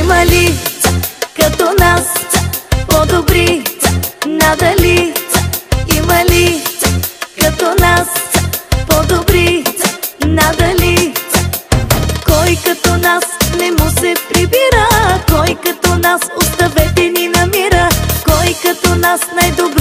Има ли като нас по-добри? Надали? Има ли като нас по-добри? Надали? Кой като нас не му се прибира? Кой като нас оставете ни намира? Кой като нас най-добри?